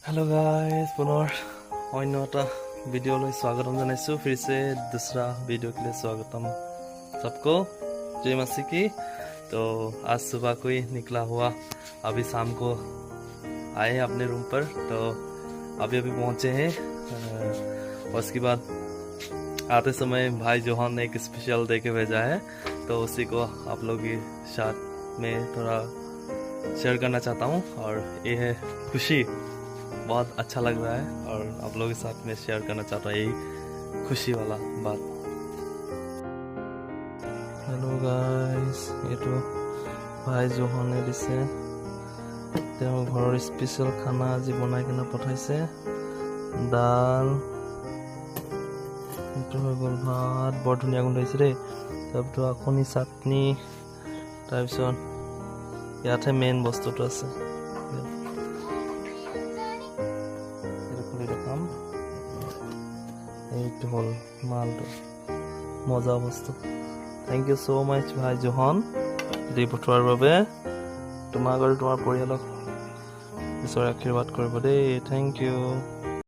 Hello guys पुनः अन्य एक वीडियो में स्वागतम जनाइछु। फिर से दूसरा वीडियो के लिए स्वागतम सबको। जय मसीह की। तो आज सुबह को ही निकला हुआ, अभी शाम को आए हैं अपने रूम पर। तो अभी अभी पहुंचे हैं। और उसके बाद आते समय भाई जोहान ने एक स्पेशल दे के भेजा है, तो उसी को आप लोग के साथ में थोड़ा शेयर करना चाहता हूँ। और ये है खुशी, बहुत अच्छा लग रहा है और आप लोगों के साथ में शेयर करना चाहता हूँ यही खुशी वाला बात। हेलो गाइस, ये तो भाई जोहाने दिसे घर स्पेशल खाना आज बनाई किना पठाइसे। दाल हो गल, भात बर धुनिया गोंधाइছে देই। তাৰপিছত আখনি চাটনি, তাৰপিছত ইয়াতে মেইন বস্তুটো আছে। এইটো হল মালটো, মজা বস্তু। থ্যাংক ইউ সো মাচ ভাই জোহন দি পঠোৱাৰ বাবে। তোমাক আৰু তোমাৰ পৰিয়ালক ঈশ্বৰৰ আশীৰ্বাদ কৰিব দেই। Thank U.